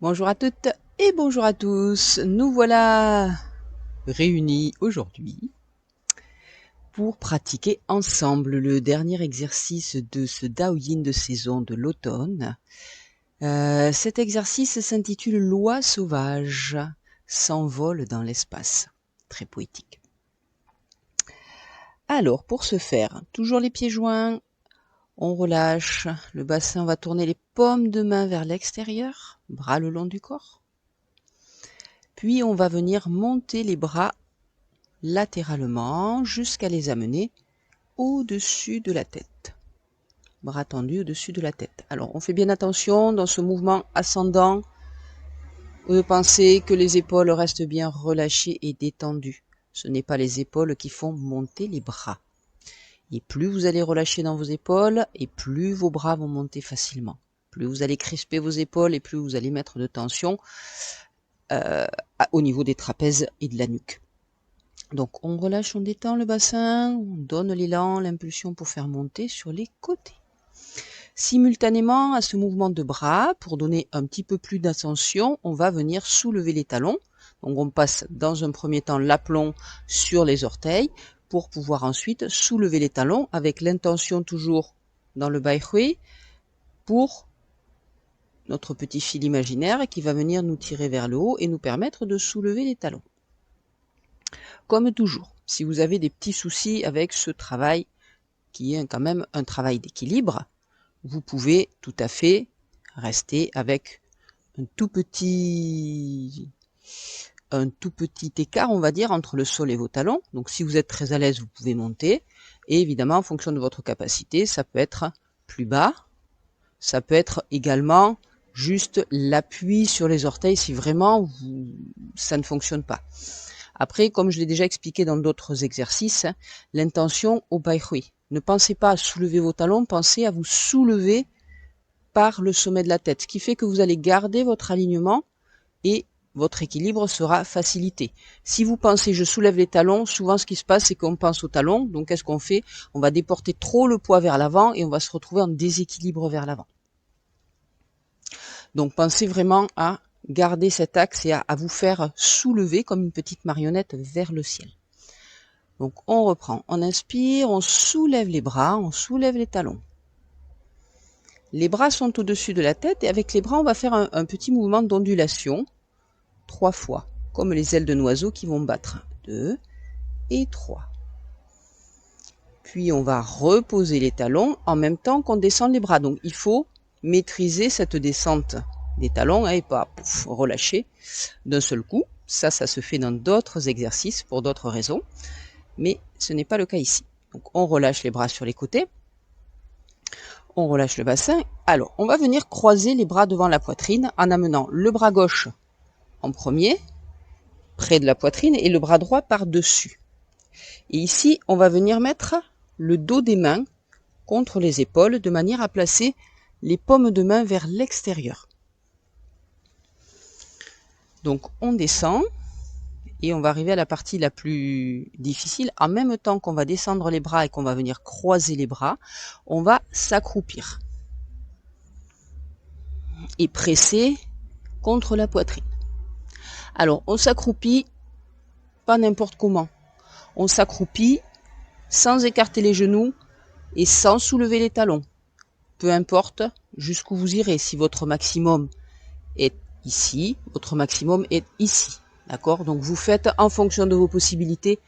Bonjour à toutes et bonjour à tous. Nous voilà réunis aujourd'hui pour pratiquer ensemble le dernier exercice de ce Daoyin de saison de l'automne. Cet exercice s'intitule Loi sauvage, s'envole dans l'espace. Très poétique. Alors, pour ce faire, toujours les pieds joints, on relâche, le bassin va tourner les paumes de main vers l'extérieur, bras le long du corps. Puis on va venir monter les bras latéralement jusqu'à les amener au-dessus de la tête. Bras tendus au-dessus de la tête. Alors on fait bien attention dans ce mouvement ascendant de penser que les épaules restent bien relâchées et détendues. Ce n'est pas les épaules qui font monter les bras. Et plus vous allez relâcher dans vos épaules, et plus vos bras vont monter facilement. Plus vous allez crisper vos épaules, et plus vous allez mettre de tension au niveau des trapèzes et de la nuque. Donc on relâche, on détend le bassin, on donne l'élan, l'impulsion pour faire monter sur les côtés. Simultanément à ce mouvement de bras, pour donner un petit peu plus d'attention, on va venir soulever les talons. Donc on passe dans un premier temps l'aplomb sur les orteils pour pouvoir ensuite soulever les talons avec l'intention toujours dans le Bai Hui pour notre petit fil imaginaire qui va venir nous tirer vers le haut et nous permettre de soulever les talons. Comme toujours, si vous avez des petits soucis avec ce travail, qui est quand même un travail d'équilibre, vous pouvez tout à fait rester avec un tout petit écart, on va dire, entre le sol et vos talons. Donc si vous êtes très à l'aise, vous pouvez monter. Et évidemment, en fonction de votre capacité, ça peut être plus bas. Ça peut être également juste l'appui sur les orteils si vraiment ça ne fonctionne pas. Après, comme je l'ai déjà expliqué dans d'autres exercices, l'intention au Bai Hui. Ne pensez pas à soulever vos talons, pensez à vous soulever par le sommet de la tête, ce qui fait que vous allez garder votre alignement et votre équilibre sera facilité. Si vous pensez je soulève les talons, souvent ce qui se passe c'est qu'on pense aux talons, donc qu'est-ce qu'on fait? On va déporter trop le poids vers l'avant et on va se retrouver en déséquilibre vers l'avant. Donc pensez vraiment à garder cet axe et à vous faire soulever comme une petite marionnette vers le ciel. Donc on reprend, on inspire, on soulève les bras, on soulève les talons. Les bras sont au-dessus de la tête et avec les bras on va faire un petit mouvement d'ondulation 3 fois, comme les ailes d'un oiseau qui vont battre. 2 et 3. Puis on va reposer les talons en même temps qu'on descend les bras. Donc il faut maîtriser cette descente des talons et pas relâcher d'un seul coup. Ça se fait dans d'autres exercices pour d'autres raisons, mais ce n'est pas le cas ici. Donc on relâche les bras sur les côtés, on relâche le bassin. Alors on va venir croiser les bras devant la poitrine en amenant le bras gauche en premier, près de la poitrine, et le bras droit par-dessus. Et ici, on va venir mettre le dos des mains contre les épaules de manière à placer les paumes de main vers l'extérieur. Donc on descend et on va arriver à la partie la plus difficile. En même temps qu'on va descendre les bras et qu'on va venir croiser les bras, on va s'accroupir et presser contre la poitrine. Alors on s'accroupit pas n'importe comment. On s'accroupit sans écarter les genoux et sans soulever les talons. Peu importe jusqu'où vous irez. Si votre maximum est ici, votre maximum est ici. D'accord? Donc vous faites en fonction de vos possibilités,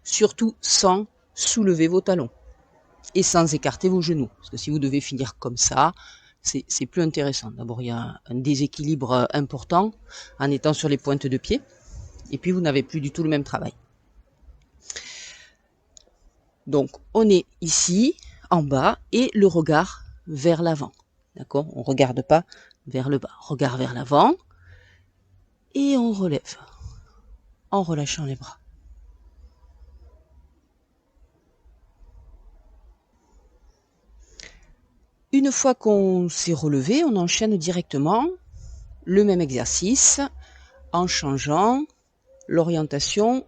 surtout sans soulever vos talons et sans écarter vos genoux. Parce que si vous devez finir comme ça, c'est plus intéressant. D'abord, il y a un déséquilibre important en étant sur les pointes de pied. Et puis, vous n'avez plus du tout le même travail. Donc, on est ici, en bas, et le regard vers l'avant. D'accord? On ne regarde pas vers le bas. Regard vers l'avant. Et on relève en relâchant les bras. Une fois qu'on s'est relevé, on enchaîne directement le même exercice en changeant l'orientation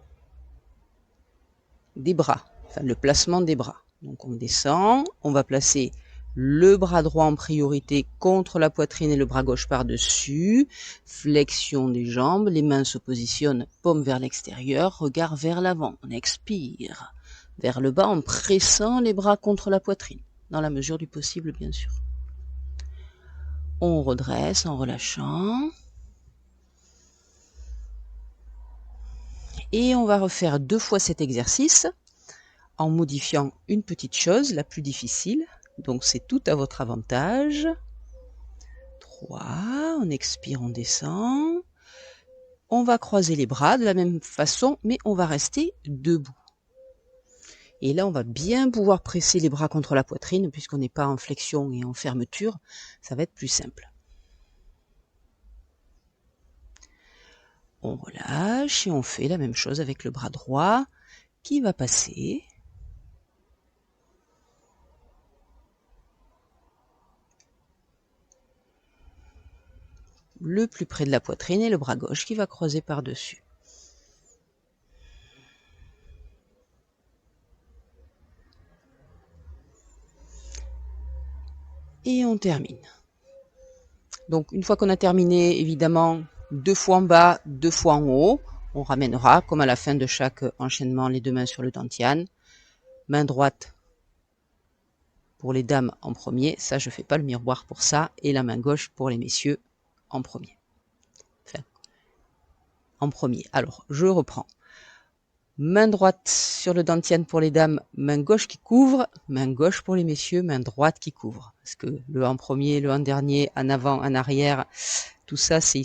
des bras, enfin le placement des bras. Donc on descend, on va placer Le bras droit en priorité contre la poitrine et le bras gauche par-dessus. Flexion des jambes, les mains se positionnent paume vers l'extérieur, regard vers l'avant. On expire vers le bas en pressant les bras contre la poitrine, dans la mesure du possible bien sûr. On redresse en relâchant. Et on va refaire 2 fois cet exercice en modifiant une petite chose, la plus difficile. Donc c'est tout à votre avantage. 3, on expire, on descend. On va croiser les bras de la même façon, mais on va rester debout. Et là, on va bien pouvoir presser les bras contre la poitrine, puisqu'on n'est pas en flexion et en fermeture. Ça va être plus simple. On relâche et on fait la même chose avec le bras droit qui va passer. Le plus près de la poitrine et le bras gauche qui va croiser par-dessus. Et on termine. Donc une fois qu'on a terminé, évidemment, 2 fois en bas, 2 fois en haut, on ramènera, comme à la fin de chaque enchaînement, les 2 mains sur le dantian. Main droite pour les dames en premier, ça je fais pas le miroir pour ça, et la main gauche pour les messieurs en premier. Enfin, en premier. Alors, je reprends. Main droite sur le dantian pour les dames, main gauche qui couvre, main gauche pour les messieurs, main droite qui couvre. Parce que le en premier, le en dernier, en avant, en arrière, tout ça c'est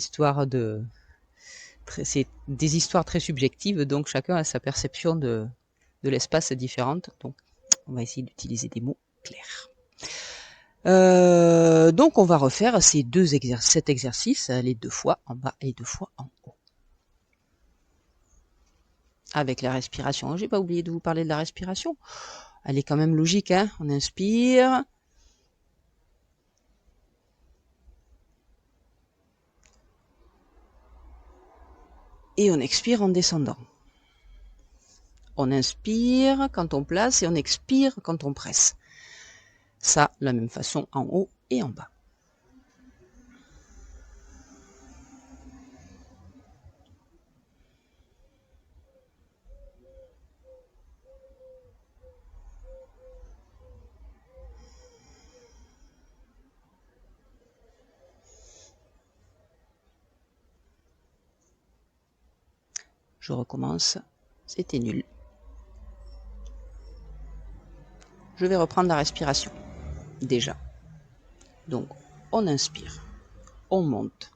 c'est des histoires très subjectives, donc chacun a sa perception de l'espace différente. Donc on va essayer d'utiliser des mots clairs. Donc on va refaire cet exercice, les 2 fois en bas et 2 fois en haut. Avec la respiration. J'ai pas oublié de vous parler de la respiration. Elle est quand même logique, hein. On inspire. Et on expire en descendant. On inspire quand on place et on expire quand on presse. Ça, de la même façon en haut et en bas. Je recommence. C'était nul. Je vais reprendre la respiration. Déjà. Donc, on inspire. On monte.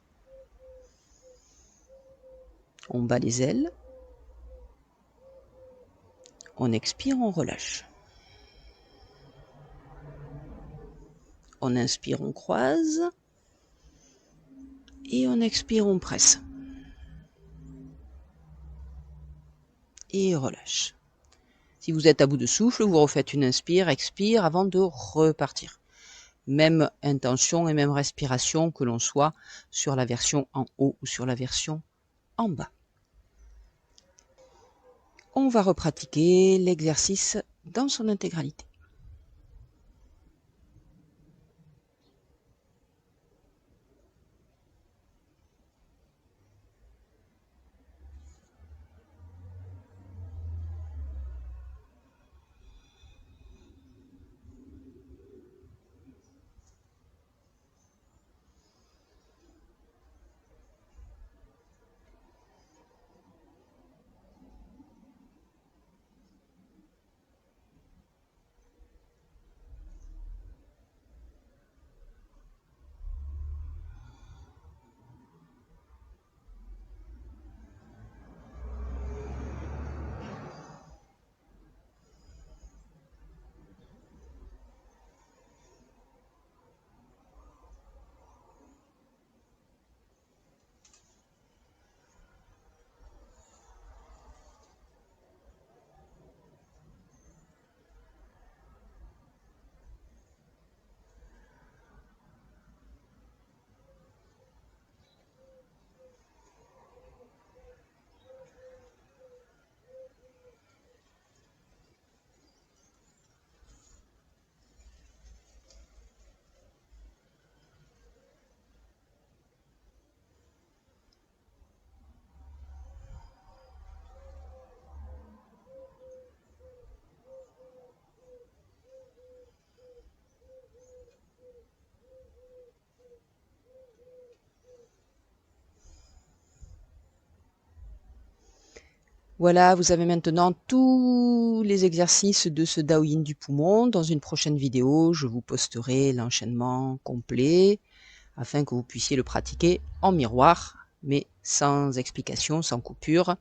On bat les ailes. On expire, on relâche. On inspire, on croise. Et on expire, on presse. Et relâche. Si vous êtes à bout de souffle, vous refaites une inspire, expire avant de repartir. Même intention et même respiration que l'on soit sur la version en haut ou sur la version en bas. On va repratiquer l'exercice dans son intégralité. Voilà, vous avez maintenant tous les exercices de ce Daoyin du poumon. Dans une prochaine vidéo, je vous posterai l'enchaînement complet afin que vous puissiez le pratiquer en miroir, mais sans explication, sans coupure.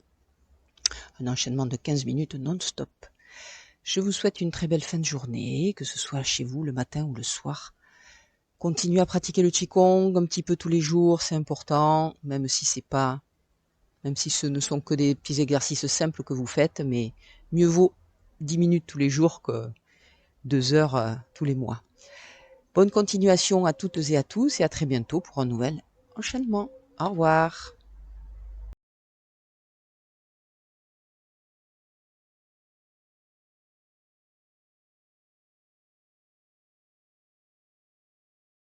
Un enchaînement de 15 minutes non-stop. Je vous souhaite une très belle fin de journée, que ce soit chez vous le matin ou le soir. Continuez à pratiquer le Qigong un petit peu tous les jours, c'est important, même si ce ne sont que des petits exercices simples que vous faites, mais mieux vaut 10 minutes tous les jours que 2 heures tous les mois. Bonne continuation à toutes et à tous et à très bientôt pour un nouvel enchaînement. Au revoir.